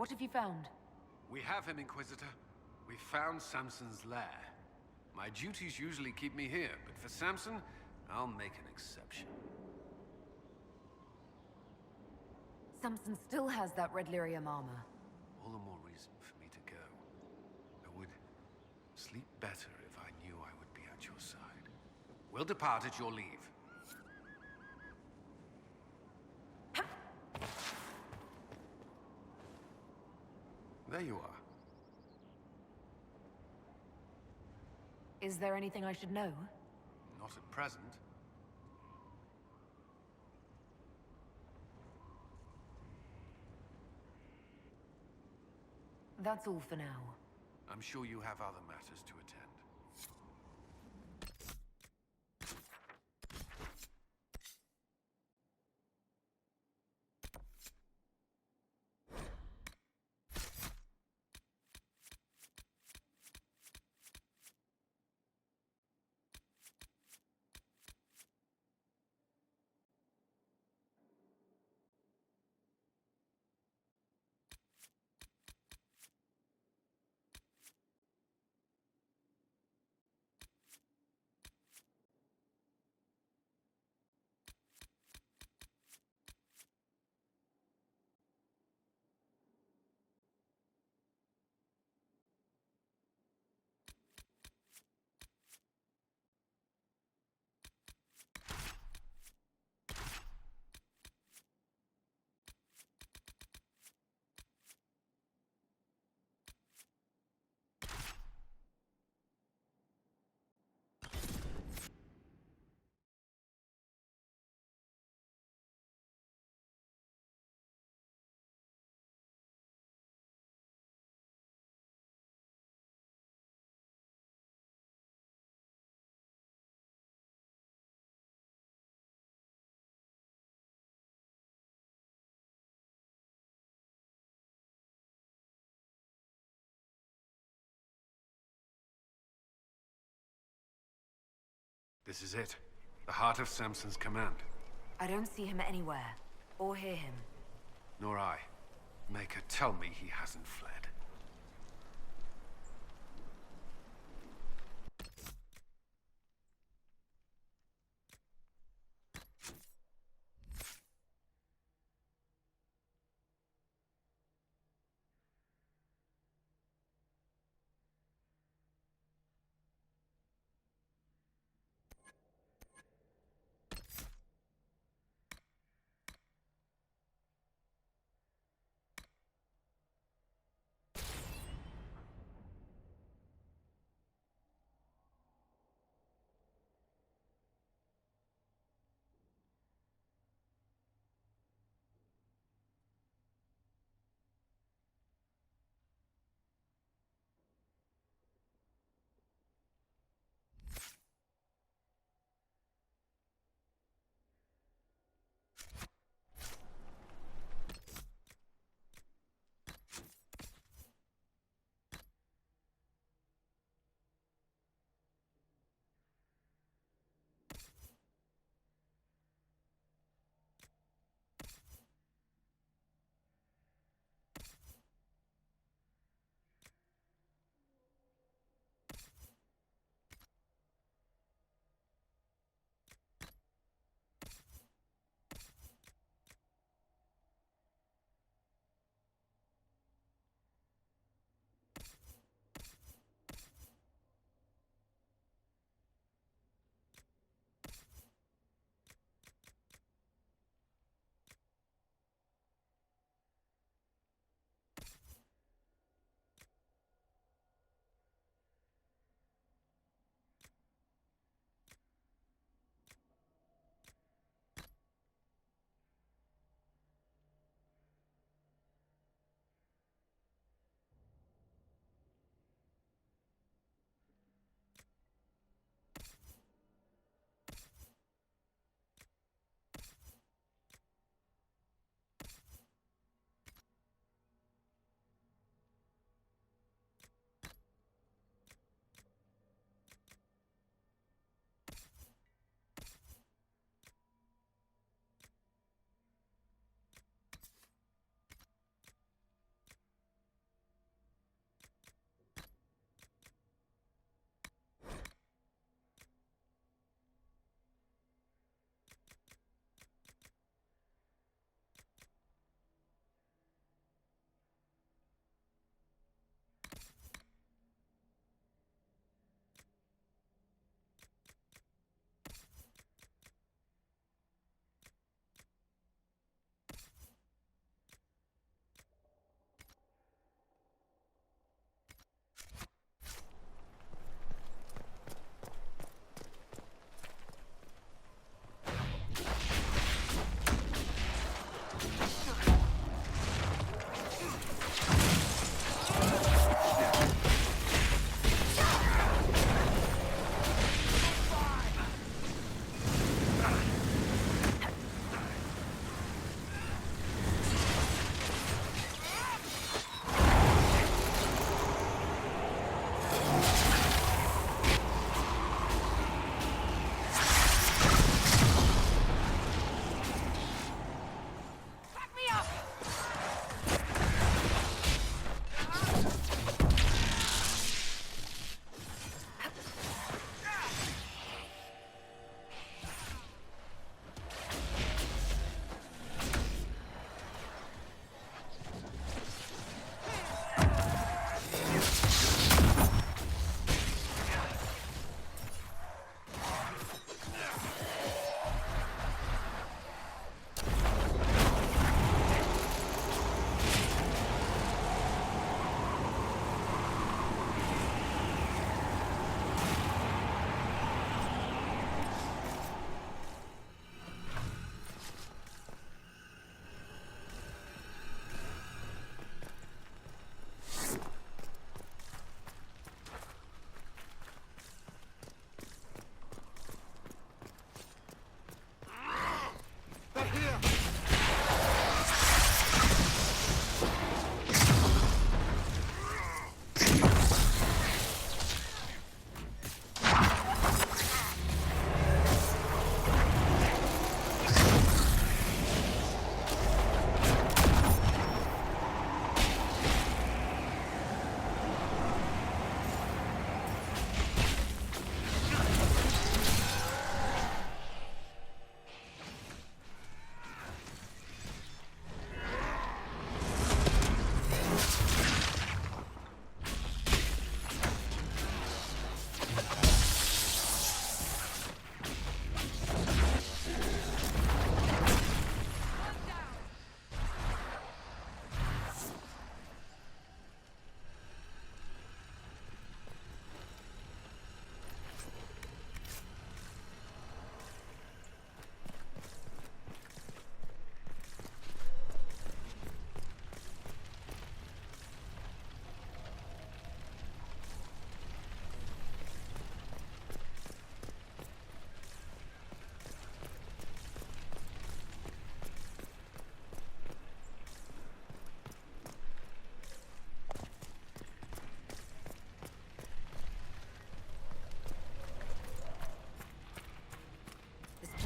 What have you found? We have him, Inquisitor. We found Samson's lair. My duties usually keep me here, but for Samson, I'll make an exception. Samson still has that red lyrium armor. All the more reason for me to go. I would sleep better if I knew I would be at your side. We'll depart at your leave. There you are. Is there anything I should know? Not at present. That's all for now. I'm sure you have other matters to attend. This is it. The heart of Samson's command. I don't see him anywhere, or hear him. Nor I. Maker, tell me he hasn't fled.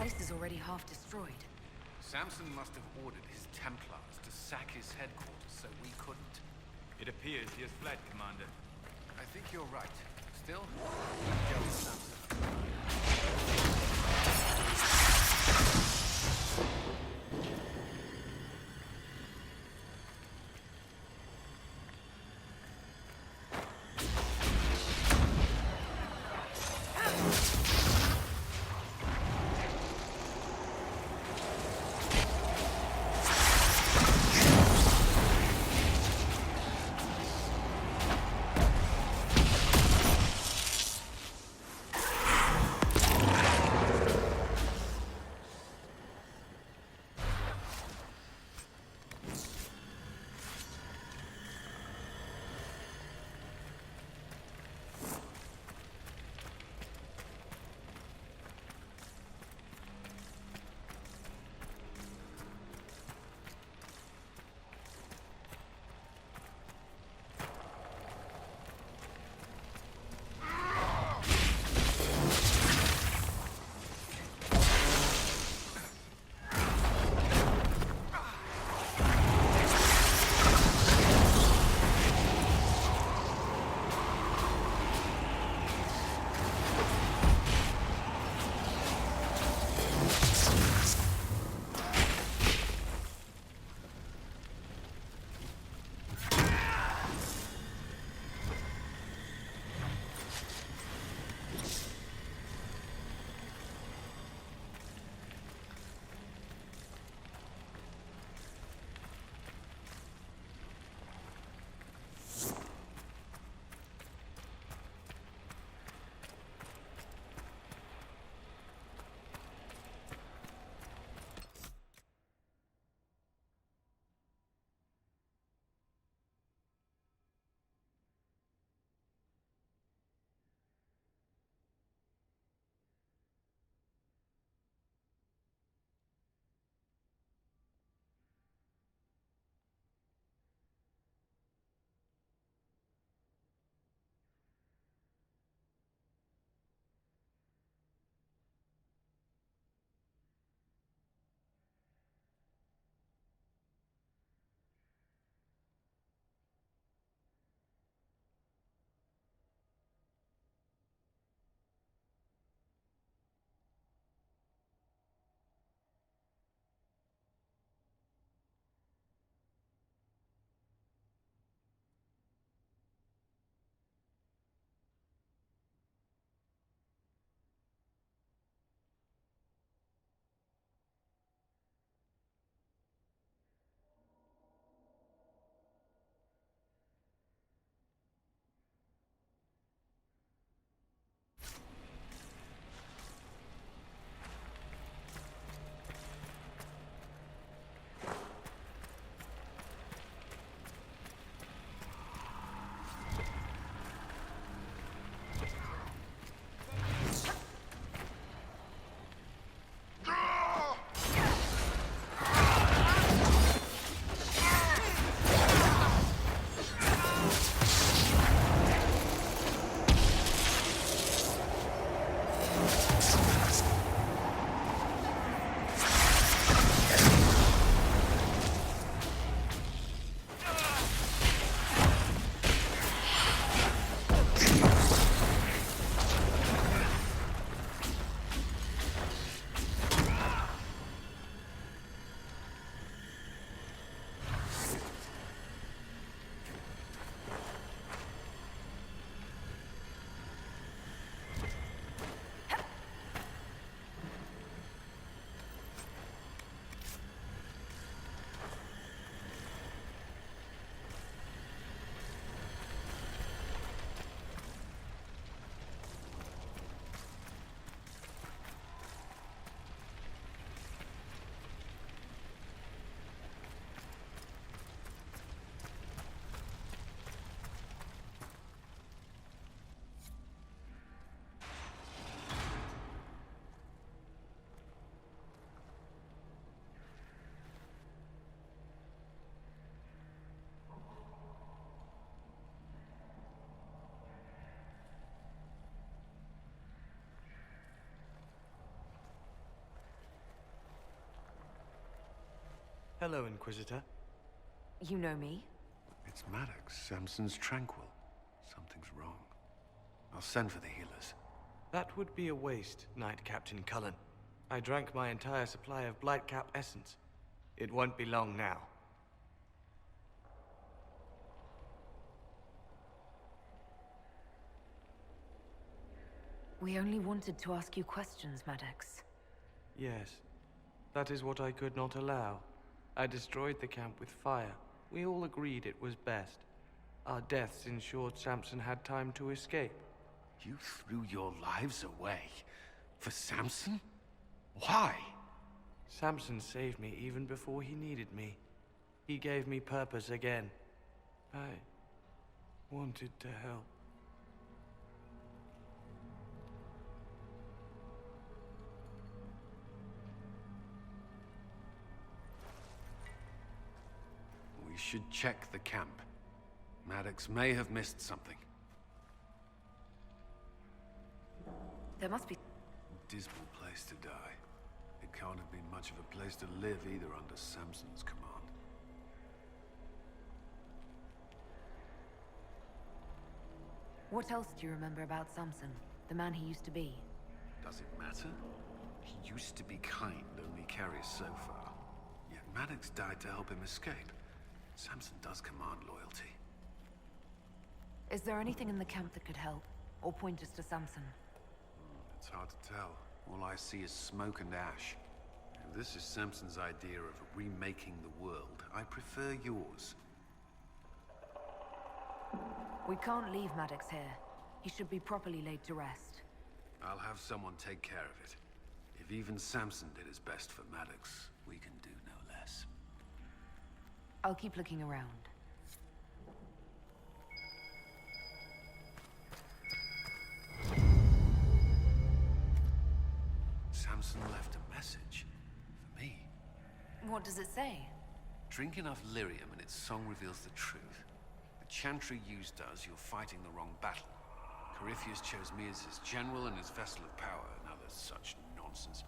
place is already half destroyed. Samson must have ordered his Templars to sack his headquarters so we couldn't. It appears he has fled, Commander. I think you're right. Still, go with Samson. Hello, Inquisitor. You know me? It's Maddox, Samson's Tranquil. Something's wrong. I'll send for the healers. That would be a waste, Knight Captain Cullen. I drank my entire supply of Blightcap essence. It won't be long now. We only wanted to ask you questions, Maddox. Yes, that is what I could not allow. I destroyed the camp with fire. We all agreed it was best. Our deaths ensured Samson had time to escape. You threw your lives away? For Samson? Why? Samson saved me even before he needed me. He gave me purpose again. I wanted to help. We should check the camp. Maddox may have missed something. There must be... Dismal place to die. It can't have been much of a place to live either under Samson's command. What else do you remember about Samson? The man he used to be? Does it matter? He used to be kind, only carries so far. Yet Maddox died to help him escape. Samson does command loyalty. Is there anything in the camp that could help? Or point us to Samson? It's hard to tell. All I see is smoke and ash. If this is Samson's idea of remaking the world, I prefer yours. We can't leave Maddox here. He should be properly laid to rest. I'll have someone take care of it. If even Samson did his best for Maddox, we can do no less. I'll keep looking around. Samson left a message. For me. What does it say? Drink enough lyrium and its song reveals the truth. The chantry used does, you're fighting the wrong battle. Corypheus chose me as his general and his vessel of power, and other such nonsense.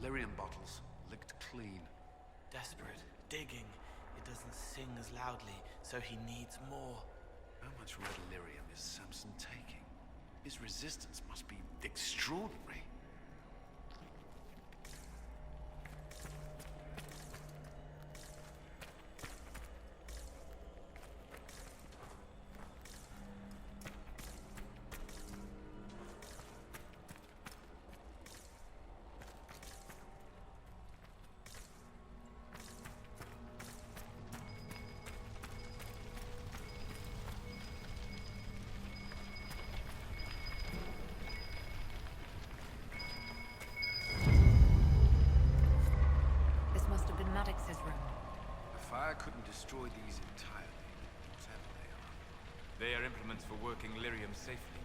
Lyrium bottles, licked clean. Desperate, digging. It doesn't sing as loudly, so he needs more. How much red lyrium is Samson taking? His resistance must be extraordinary. Maddox's room. The fire couldn't destroy these entirely, whatever they are. They are implements for working lyrium safely.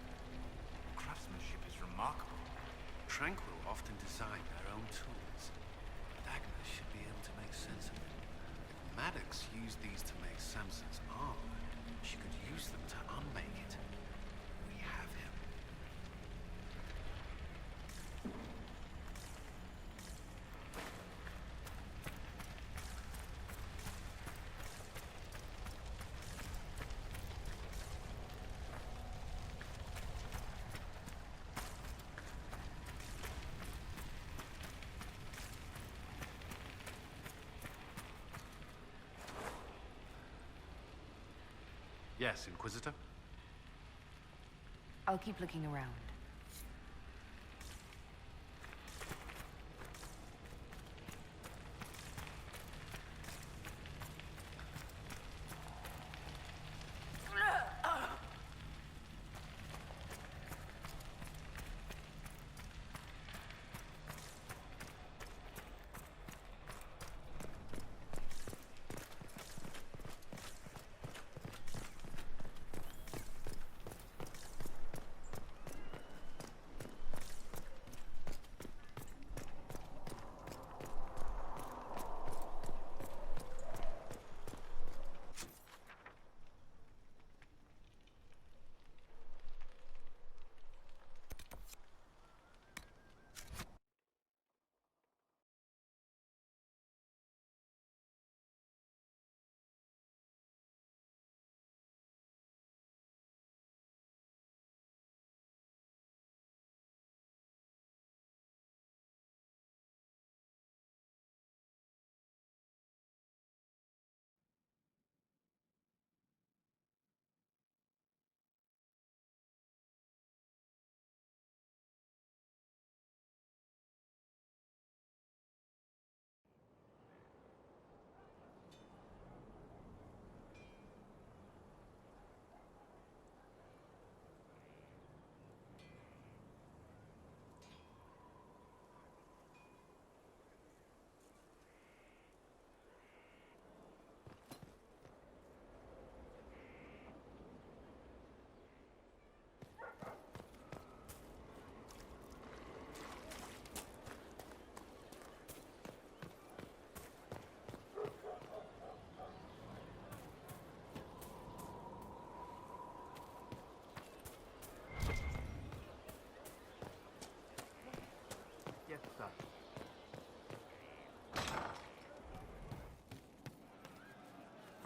Craftsmanship is remarkable. Tranquil often design their own tools. Agnes should be able to make sense of it. If Maddox used these to make Samson's armor, she could use them to unmake it. We have him. Yes, Inquisitor? I'll keep looking around.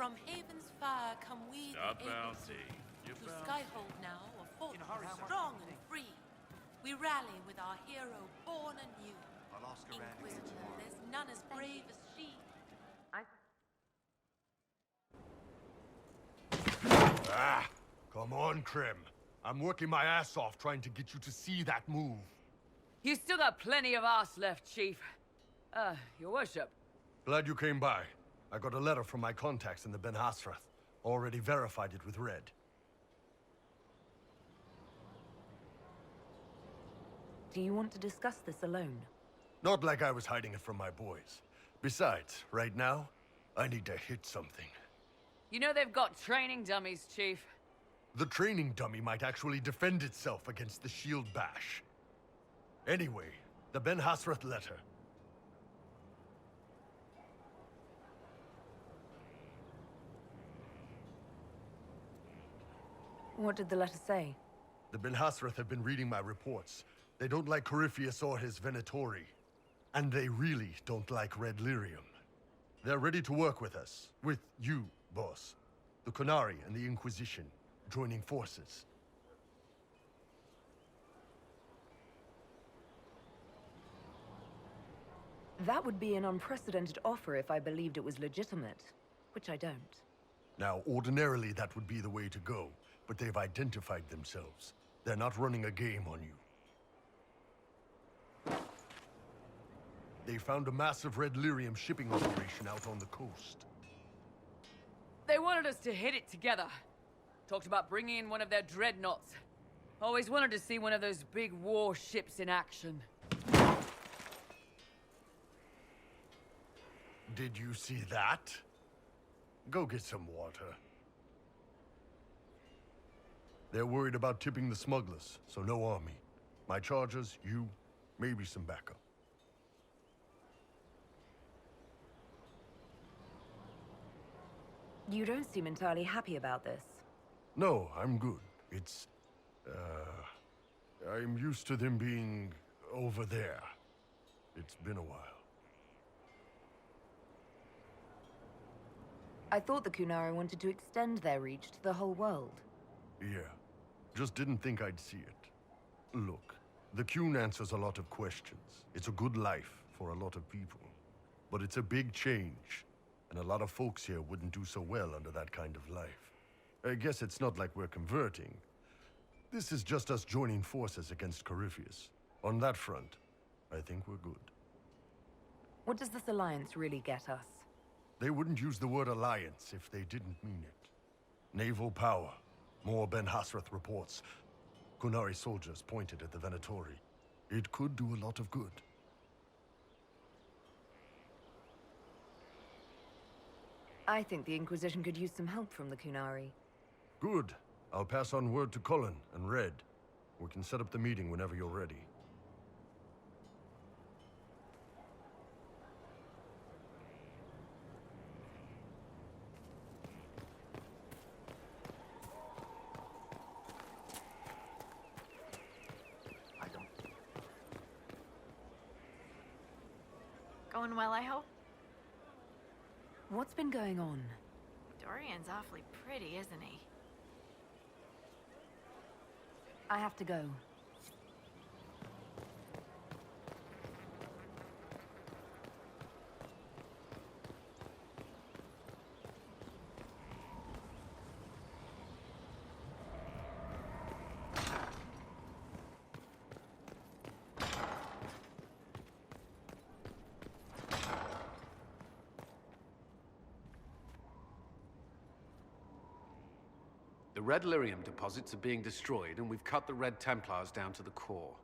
From Haven's Fire come we Stop the able bouncy. You to bouncy. Skyhold now, a fortress strong and free. We rally with our hero born anew. Inquisitor, there's none as brave as she. Ah, come on, Krim. I'm working my ass off trying to get you to see that move. You still got plenty of arse left, Chief. Your worship. Glad you came by. I got a letter from my contacts in the Ben Hasrath. Already verified it with Red. Do you want to discuss this alone? Not like I was hiding it from my boys. Besides, right now, I need to hit something. You know they've got training dummies, Chief. The training dummy might actually defend itself against the shield bash. Anyway, the Ben Hasrath letter. What did the letter say? The Ben Hasrath have been reading my reports. They don't like Corypheus or his Venatori. And they really don't like Red Lyrium. They're ready to work with us. With you, boss. The Qunari and the Inquisition, joining forces. That would be an unprecedented offer if I believed it was legitimate, which I don't. Now, ordinarily that would be the way to go, but they've identified themselves. They're not running a game on you. They found a massive Red Lyrium shipping operation out on the coast. They wanted us to hit it together. Talked about bringing in one of their dreadnoughts. Always wanted to see one of those big war ships in action. Did you see that? Go get some water. They're worried about tipping the smugglers, so no army. My charges, you, maybe some backup. You don't seem entirely happy about this. No, I'm good. It's... I'm used to them being over there. It's been a while. I thought the Qunari wanted to extend their reach to the whole world. Yeah. Just didn't think I'd see it. Look, the Qun answers a lot of questions. It's a good life for a lot of people. But it's a big change. And a lot of folks here wouldn't do so well under that kind of life. I guess it's not like we're converting. This is just us joining forces against Corypheus. On that front, I think we're good. What does this alliance really get us? They wouldn't use the word alliance if they didn't mean it. Naval power. More Ben Hasrath reports. Qunari soldiers pointed at the Venatori. It could do a lot of good. I think the Inquisition could use some help from the Qunari. Good. I'll pass on word to Cullen and Red. We can set up the meeting whenever you're ready. Going well, I hope? What's been going on? Dorian's awfully pretty, isn't he? I have to go. The Red Lyrium deposits are being destroyed, and we've cut the Red Templars down to the core.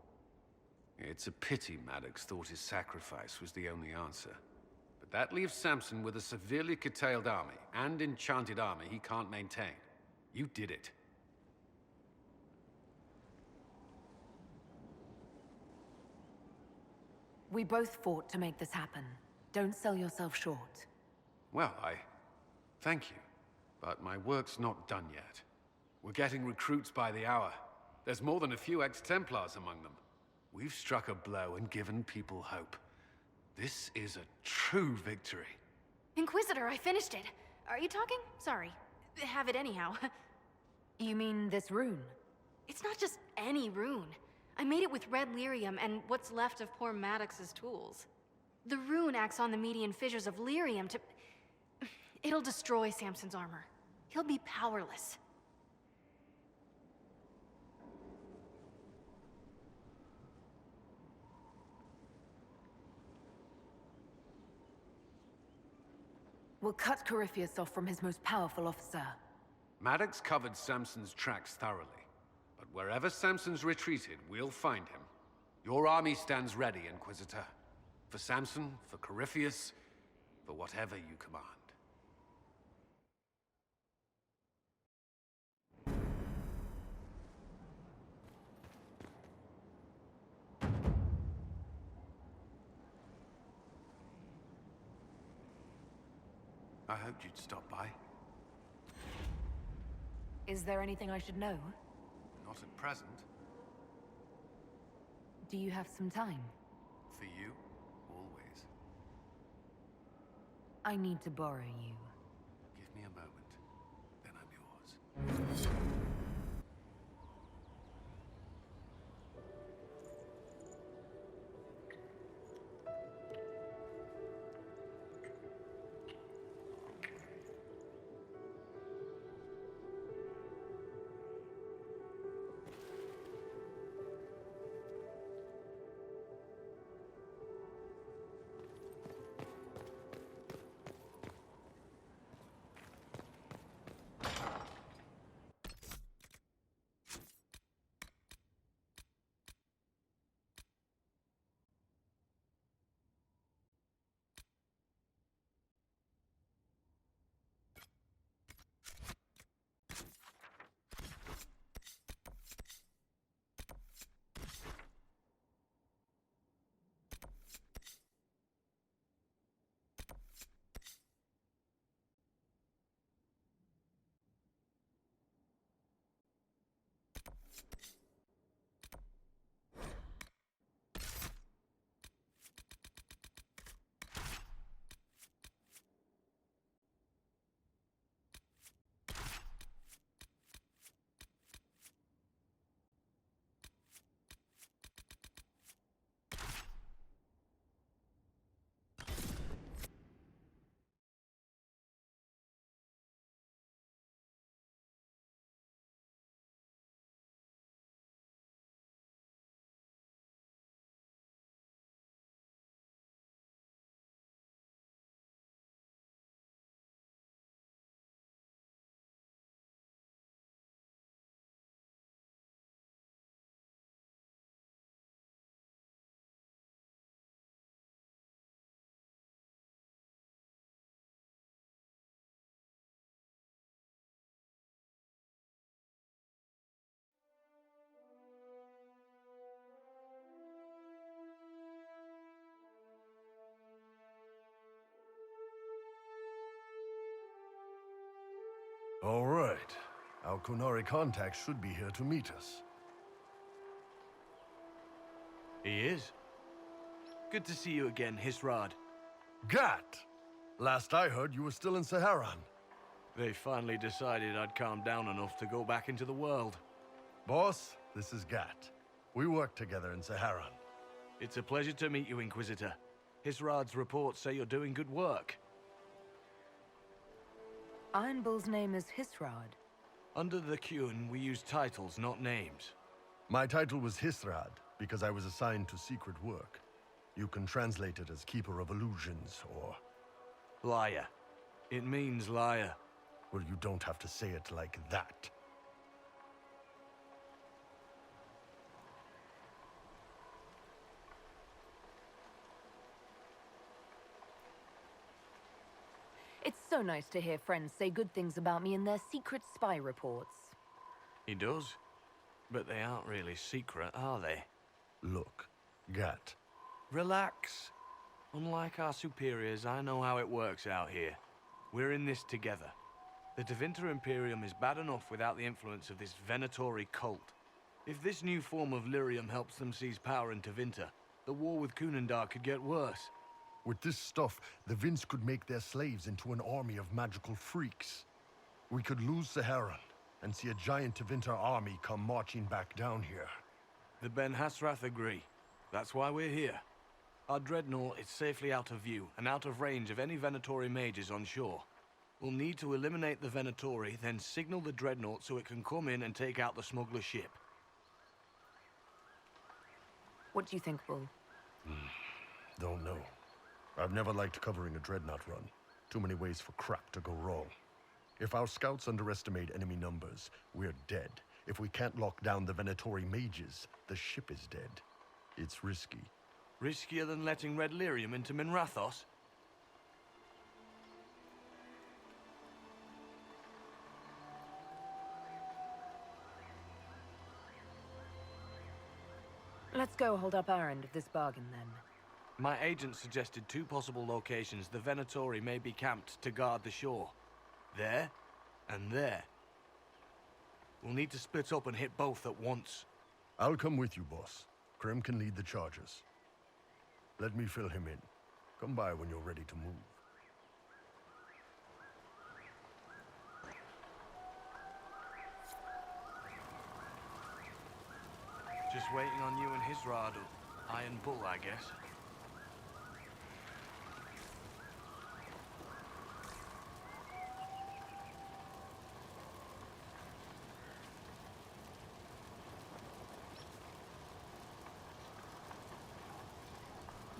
It's a pity Maddox thought his sacrifice was the only answer. But that leaves Samson with a severely curtailed army, and enchanted armor he can't maintain. You did it. We both fought to make this happen. Don't sell yourself short. Well, thank you. But my work's not done yet. We're getting recruits by the hour. There's more than a few ex-Templars among them. We've struck a blow and given people hope. This is a true victory. Inquisitor, I finished it. Are you talking? Sorry. Have it anyhow. You mean this rune? It's not just any rune. I made it with red lyrium and what's left of poor Maddox's tools. The rune acts on the median fissures of lyrium to... It'll destroy Samson's armor. He'll be powerless. We'll cut Corypheus off from his most powerful officer. Maddox covered Samson's tracks thoroughly. But wherever Samson's retreated, we'll find him. Your army stands ready, Inquisitor. For Samson, for Corypheus, for whatever you command. I hoped you'd stop by. Is there anything I should know? Not at present. Do you have some time? For you, always. I need to borrow you. Give me a moment, then I'm yours. All right. Our Kunari contact should be here to meet us. He is. Good to see you again, Hisrad. Gat! Last I heard, you were still in Saharan. They finally decided I'd calmed down enough to go back into the world. Boss, this is Gat. We work together in Saharan. It's a pleasure to meet you, Inquisitor. Hisrad's reports say you're doing good work. Iron Bull's name is Hisrad. Under the Qun, we use titles, not names. My title was Hisrad, because I was assigned to secret work. You can translate it as Keeper of Illusions, or... Liar. It means liar. Well, you don't have to say it like that. It's so nice to hear friends say good things about me in their secret spy reports. He does. But they aren't really secret, are they? Look, Gat. Relax. Unlike our superiors, I know how it works out here. We're in this together. The Tevinter Imperium is bad enough without the influence of this Venatori cult. If this new form of lyrium helps them seize power in Tevinter, the war with Kunandar could get worse. With this stuff, the Vince could make their slaves into an army of magical freaks. We could lose Saharan and see a giant Tevinter army come marching back down here. The Ben Hasrath agree. That's why we're here. Our dreadnought is safely out of view and out of range of any Venatori mages on shore. We'll need to eliminate the Venatori, then signal the dreadnought so it can come in and take out the smuggler ship. What do you think, Bull? Don't know. I've never liked covering a dreadnought run. Too many ways for crap to go wrong. If our scouts underestimate enemy numbers, we're dead. If we can't lock down the Venatori mages, the ship is dead. It's risky. Riskier than letting Red Lyrium into Minrathos? Let's go hold up our end of this bargain, then. My agent suggested 2 possible locations the Venatori may be camped to guard the shore. There, and there. We'll need to split up and hit both at once. I'll come with you, boss. Krem can lead the charges. Let me fill him in. Come by when you're ready to move. Just waiting on you and Hisradu. Iron Bull, I guess.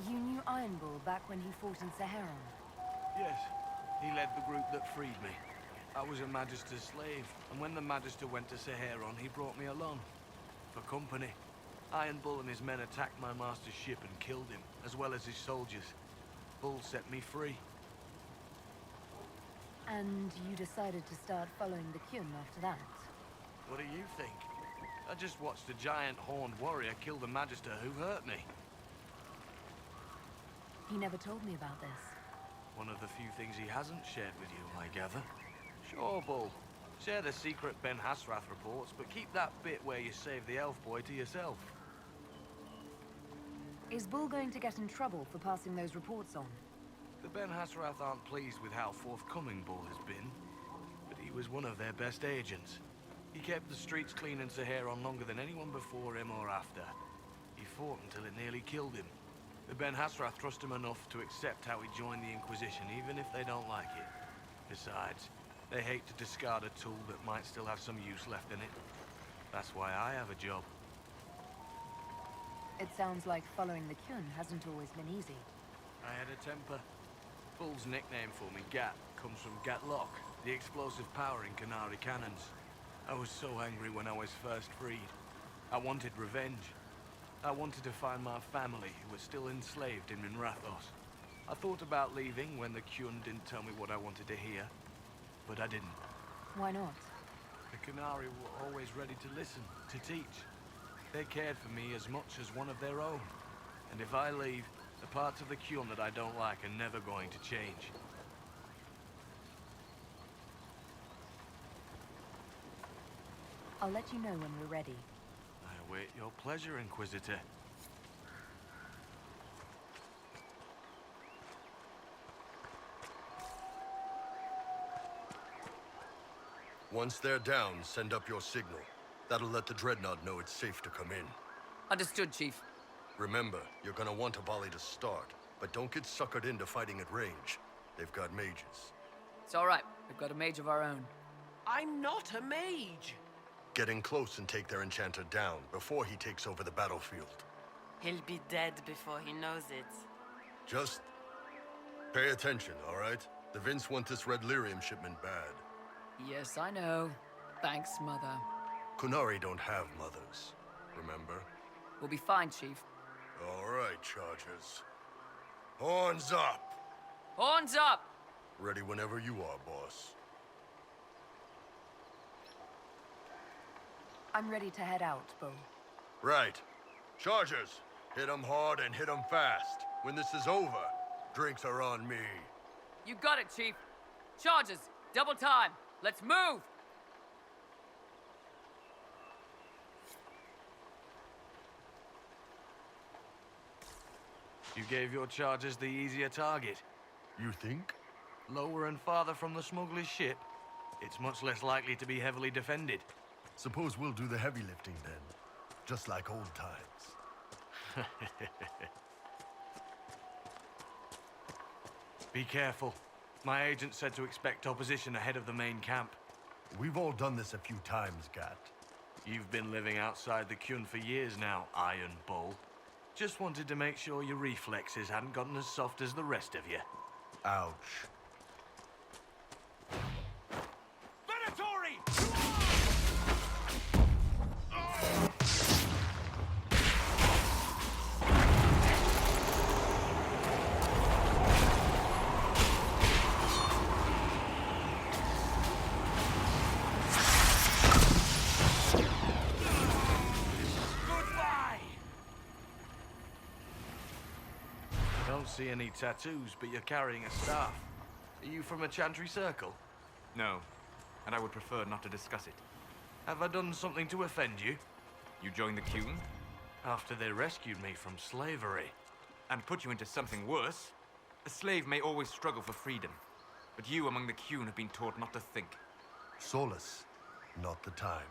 You knew Iron Bull back when he fought in Saharan? Yes, he led the group that freed me. I was a Magister's slave, and when the Magister went to Saharan, he brought me along. For company. Iron Bull and his men attacked my master's ship and killed him, as well as his soldiers. Bull set me free. And you decided to start following the Kyun after that? What do you think? I just watched a giant horned warrior kill the Magister who hurt me. He never told me about this. One of the few things he hasn't shared with you, I gather. Sure, Bull. Share the secret Ben Hasrath reports, but keep that bit where you save the elf boy to yourself. Is Bull going to get in trouble for passing those reports on? The Ben Hasrath aren't pleased with how forthcoming Bull has been, but he was one of their best agents. He kept the streets clean in Saharan longer than anyone before him or after. He fought until it nearly killed him. The Ben Hasrath trust him enough to accept how he joined the Inquisition, even if they don't like it. Besides, they hate to discard a tool that might still have some use left in it. That's why I have a job. It sounds like following the Kyun hasn't always been easy. I had a temper. Bull's nickname for me, Gat, comes from Gatlock, the explosive power in Canary cannons. I was so angry when I was first freed. I wanted revenge. I wanted to find my family, who were still enslaved in Minrathos. I thought about leaving when the Kyun didn't tell me what I wanted to hear, but I didn't. Why not? The Canary were always ready to listen, to teach. They cared for me as much as one of their own. And if I leave, the parts of the Kyun that I don't like are never going to change. I'll let you know when we're ready. I await your pleasure, Inquisitor. Once they're down, send up your signal. That'll let the Dreadnought know it's safe to come in. Understood, Chief. Remember, you're gonna want a volley to start, but don't get suckered into fighting at range. They've got mages. It's all right. We've got a mage of our own. I'm not a mage. Get in close and take their enchanter down before he takes over the battlefield. He'll be dead before he knows it. Just pay attention, all right? The Vince want this red lyrium shipment bad. Yes, I know. Thanks, Mother. Kunari don't have mothers, remember? We'll be fine, Chief. All right, Chargers. Horns up! Horns up! Ready whenever you are, boss. I'm ready to head out, Bull. Right. Chargers, hit 'em hard and hit 'em fast. When this is over, drinks are on me. You got it, Chief. Charges, double time. Let's move! You gave your charges the easier target. You think? Lower and farther from the smuggler's ship, it's much less likely to be heavily defended. Suppose we'll do the heavy lifting then. Just like old times. Be careful. My agent said to expect opposition ahead of the main camp. We've all done this a few times, Gat. You've been living outside the Kyun for years now, Iron Bull. Just wanted to make sure your reflexes hadn't gotten as soft as the rest of you. Ouch. See any tattoos, but you're carrying a staff. Are you from a Chantry circle? No, and I would prefer not to discuss it. Have I done something to offend you? You joined the Kyun? After they rescued me from slavery. And put you into something worse? A slave may always struggle for freedom, but you among the Kyun have been taught not to think. Solace, not the time.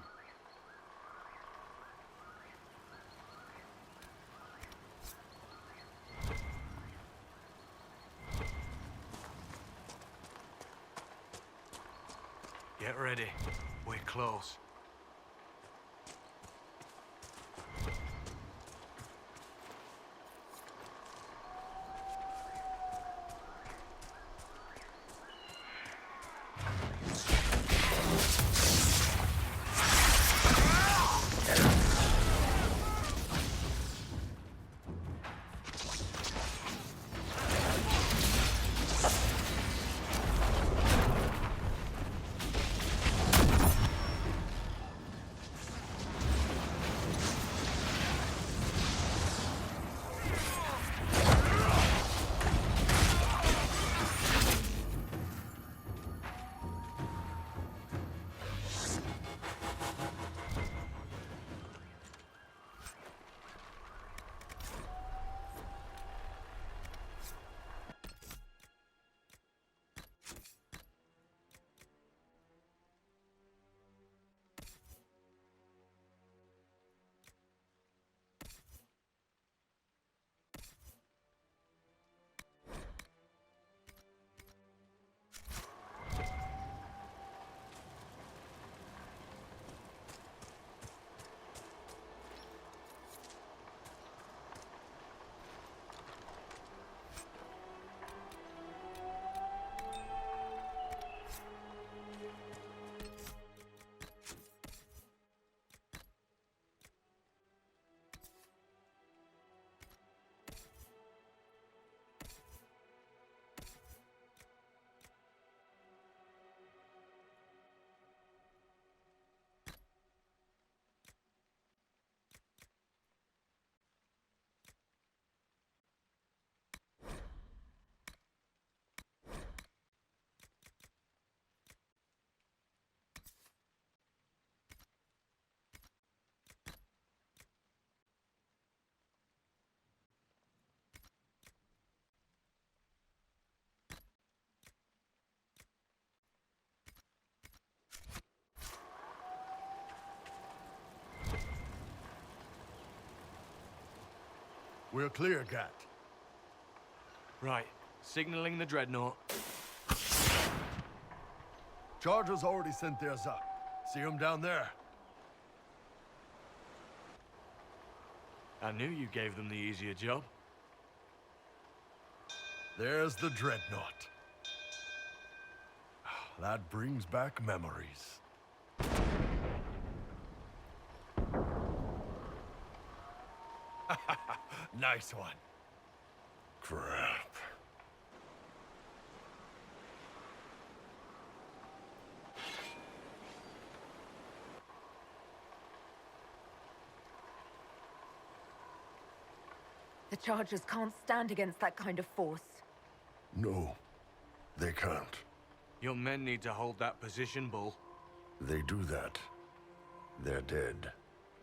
Get ready. We're close. We're clear, Gat. Right. Signaling the dreadnought. Chargers already sent theirs up. See them down there? I knew you gave them the easier job. There's the dreadnought. That brings back memories. Nice one. Crap. The Chargers can't stand against that kind of force. No, they can't. Your men need to hold that position, Bull. They do that, they're dead.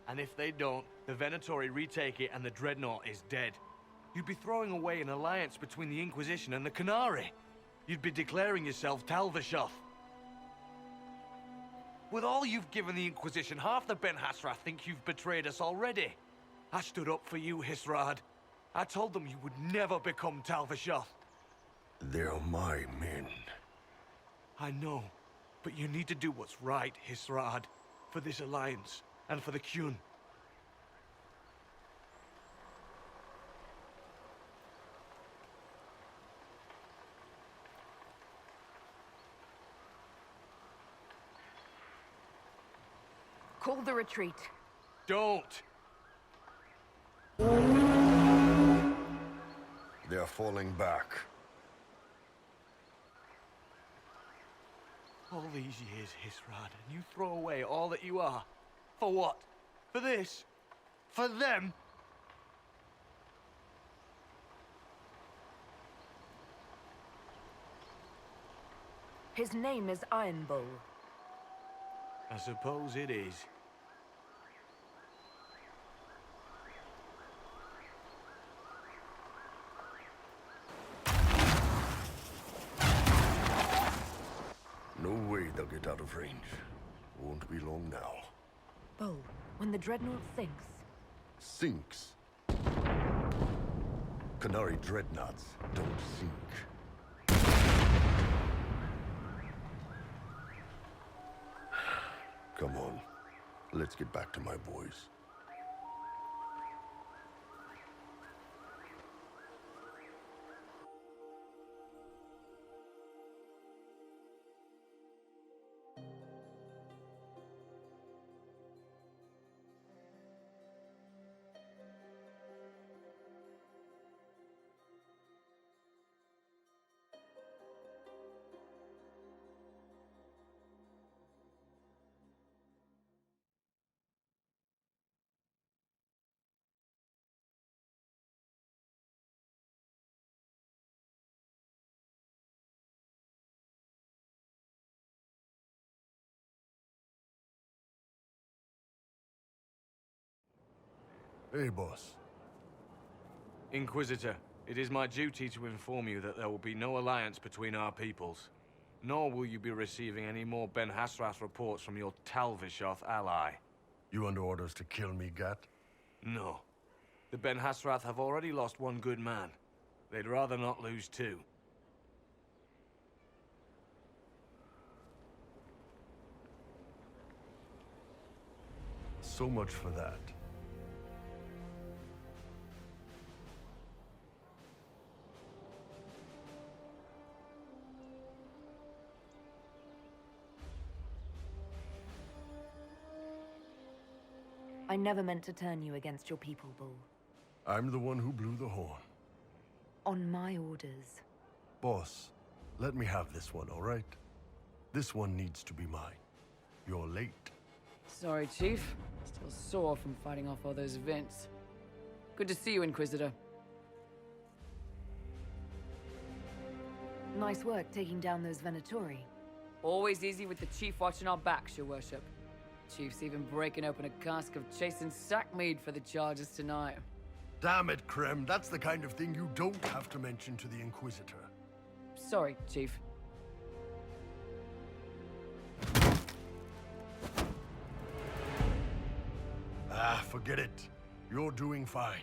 And if they don't, the Venatori retake it and the dreadnought is dead. You'd be throwing away an alliance between the Inquisition and the Canary. You'd be declaring yourself Talvishoth. With all you've given the Inquisition, half the Ben Hassrath think you've betrayed us already. I stood up for you, Hisrad. I told them you would never become Talvishoth. They're my men. I know, but you need to do what's right, Hisrad. For this alliance, and for the Qun. Call the retreat. Don't! They're falling back. All these years, Hisrad, and you throw away all that you are. For what? For this? For them? His name is Iron Bull. I suppose it is. No way they'll get out of range. Won't be long now. Bull, when the dreadnought sinks, Sinks. Canary dreadnoughts don't sink. Come on. Let's get back to my boys. Hey, boss. Inquisitor, it is my duty to inform you that there will be no alliance between our peoples. Nor will you be receiving any more Ben Hassrath reports from your Talvishoth ally. You under orders to kill me, Gat? No. The Ben Hassrath have already lost one good man. They'd rather not lose two. So much for that. I never meant to turn you against your people, Bull. I'm the one who blew the horn. On my orders. Boss, let me have this one, all right? This one needs to be mine. You're late. Sorry, Chief. Still sore from fighting off all those vents. Good to see you, Inquisitor. Nice work taking down those Venatori. Always easy with the Chief watching our backs, Your Worship. Chief's even breaking open a cask of chastened sack mead for the charges tonight. Damn it, Krem. That's the kind of thing you don't have to mention to the Inquisitor. Sorry, Chief. Ah, forget it. You're doing fine.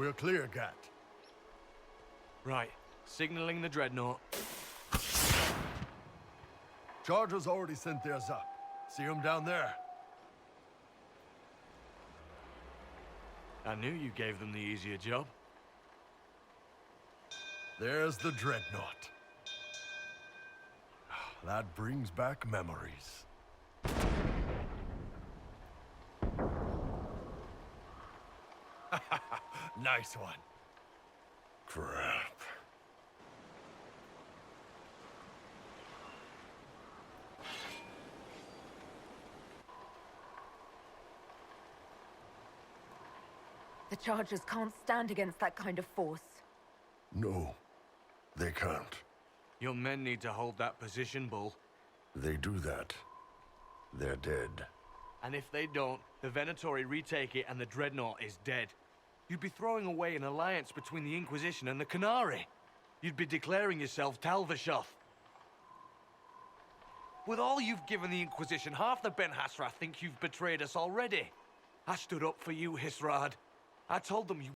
We're clear, Gat. Right. Signaling the dreadnought. Chargers already sent theirs up. See them down there? I knew you gave them the easier job. There's the dreadnought. That brings back memories. Nice one. Crap. The Chargers can't stand against that kind of force. No, they can't. Your men need to hold that position, Bull. They do that. They're dead. And if they don't, the Venatori retake it and the dreadnought is dead. You'd be throwing away an alliance between the Inquisition and the Canary. You'd be declaring yourself Talvashoth. With all you've given the Inquisition, half the Ben Hasra think you've betrayed us already. I stood up for you, Hisrad. I told them you